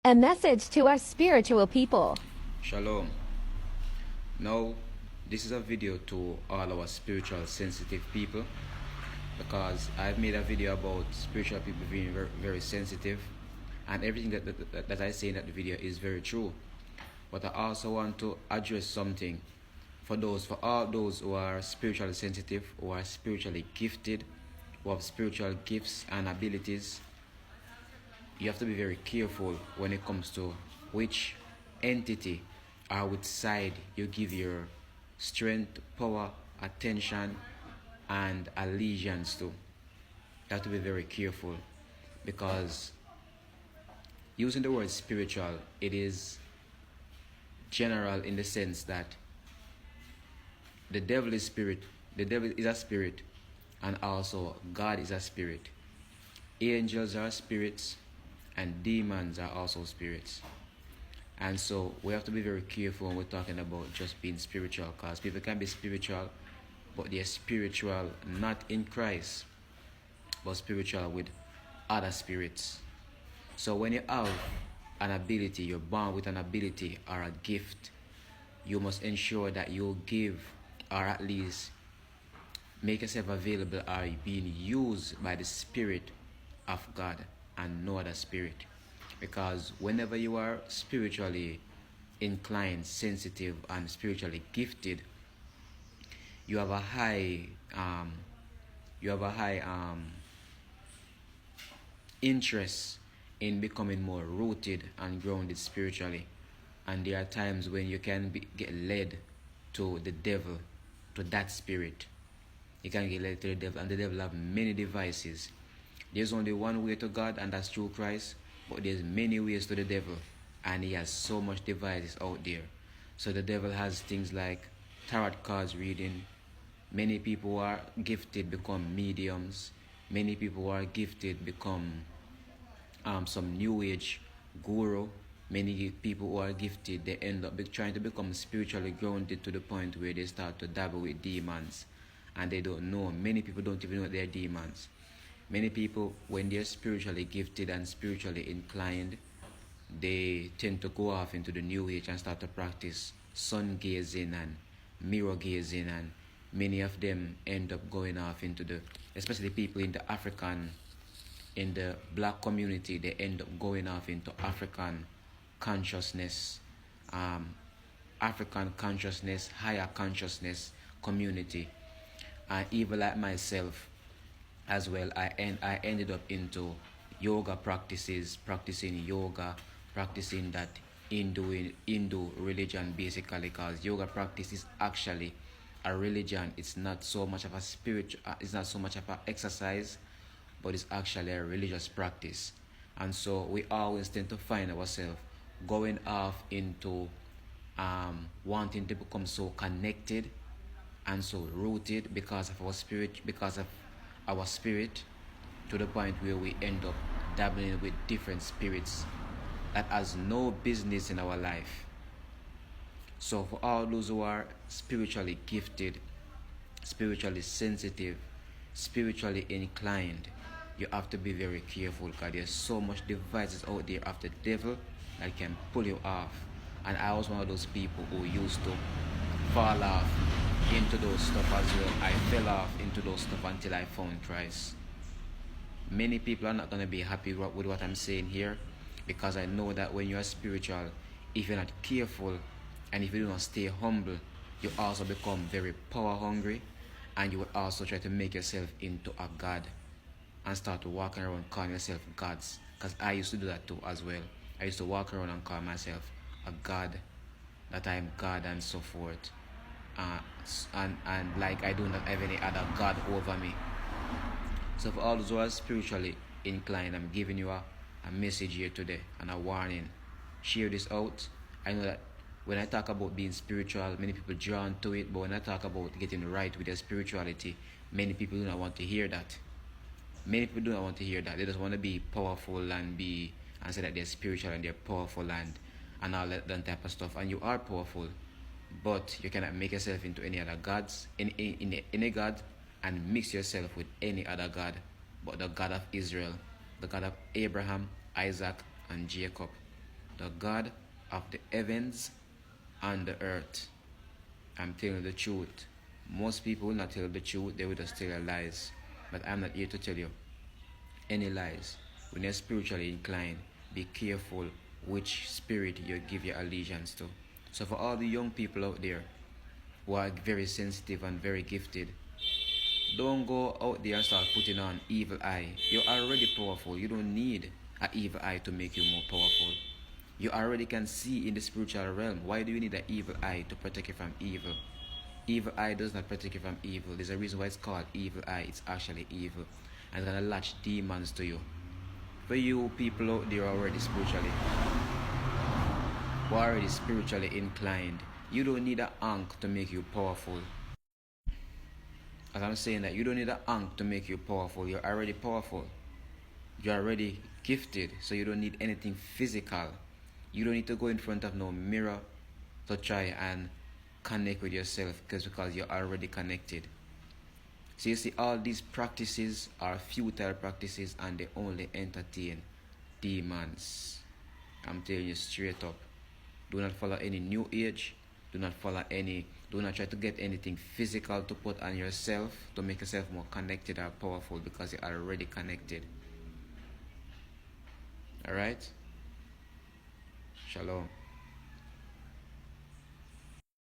A message to our spiritual people. Shalom. Now, this is a video to all our spiritual sensitive people because I've made a video about spiritual people being very, very sensitive, and everything that I say in that video is very true. But I also want to address something for all those who are spiritually sensitive, who are spiritually gifted, who have spiritual gifts and abilities. You have to be very careful when it comes to which entity or which side you give your strength, power, attention, and allegiance to. You have to be very careful because using the word spiritual, it is general in the sense that the devil is spirit, the devil is a spirit, and also God is a spirit. Angels are spirits, and demons are also spirits. And so we have to be very careful when we're talking about just being spiritual, because people can be spiritual, but they're spiritual not in Christ, but spiritual with other spirits. So when you have an ability, you're born with an ability or a gift, you must ensure that you give, or at least make yourself available, or being used by the Spirit of God and no other spirit. Because whenever you are spiritually inclined, sensitive, and spiritually gifted, you have a high interest in becoming more rooted and grounded spiritually. And there are times when you can get led to the devil, to that spirit. You can get led to the devil, and the devil have many devices. There's only one way to God, and that's through Christ. But there's many ways to the devil, and he has so much devices out there. So the devil has things like tarot cards reading. Many people who are gifted become mediums. Many people who are gifted become some new age guru. Many people who are gifted, they end up trying to become spiritually grounded to the point where they start to dabble with demons, and they don't know. Many people don't even know they're demons. Many people, when they're spiritually gifted and spiritually inclined, they tend to go off into the new age and start to practice sun gazing and mirror gazing, and many of them end up going off into especially people in the black community, they end up going off into African consciousness, higher consciousness community. And even like myself as well, I ended up into yoga practices, practicing yoga, practicing that Hindu religion basically, because yoga practice is actually a religion. It's not so much of a it's not so much of an exercise, but it's actually a religious practice. And so we always tend to find ourselves going off into wanting to become so connected and so rooted because of our spirit, to the point where we end up dabbling with different spirits that has no business in our life. So for all those who are spiritually gifted, spiritually sensitive, spiritually inclined, you have to be very careful, because there's so much devices out there of the devil that can pull you off. And I was one of those people who used to fall off into those stuff as well. I fell off into those stuff until I found Christ. Many people are not going to be happy with what I'm saying here, because I know that when you are spiritual, if you're not careful and if you do not stay humble, you also become very power hungry, and you will also try to make yourself into a god and start walking around calling yourself gods. Because I used to do that too as well. I used to walk around and call myself a god, that I am God and so forth. And like I do not have any other God over me. So for all those who are spiritually inclined, I'm giving you a message here today and a warning. Share this out. I know that when I talk about being spiritual, many people drawn to it, but when I talk about getting right with their spirituality, many people do not want to hear that. Many people do not want to hear that. They just want to be powerful and say that they're spiritual and they're powerful and all that type of stuff. And you are powerful, but you cannot make yourself into any other gods, any god, and mix yourself with any other god but the God of Israel, the God of Abraham, Isaac, and Jacob. the God of the heavens and the earth. I'm telling the truth. Most people will not tell the truth, they will just tell lies. But I'm not here to tell you any lies. When you're spiritually inclined, be careful which spirit you give your allegiance to. So for all the young people out there who are very sensitive and very gifted, don't go out there and start putting on evil eye. You're already powerful. You don't need an evil eye to make you more powerful. You already can see in the spiritual realm. Why do you need an evil eye to protect you from evil? Evil eye does not protect you from evil. There's a reason why it's called evil eye. It's actually evil. And it's going to latch demons to you. For you people out there already spiritually, who are already spiritually inclined, you don't need an ankh to make you powerful. As I'm saying that, you don't need an ankh to make you powerful. You're already powerful. You're already gifted, so you don't need anything physical. You don't need to go in front of no mirror to try and connect with yourself because you're already connected. So you see, all these practices are futile practices and they only entertain demons. I'm telling you straight up. Do not follow any new age. Do not try to get anything physical to put on yourself to make yourself more connected or powerful, because you're already connected. Alright? Shalom.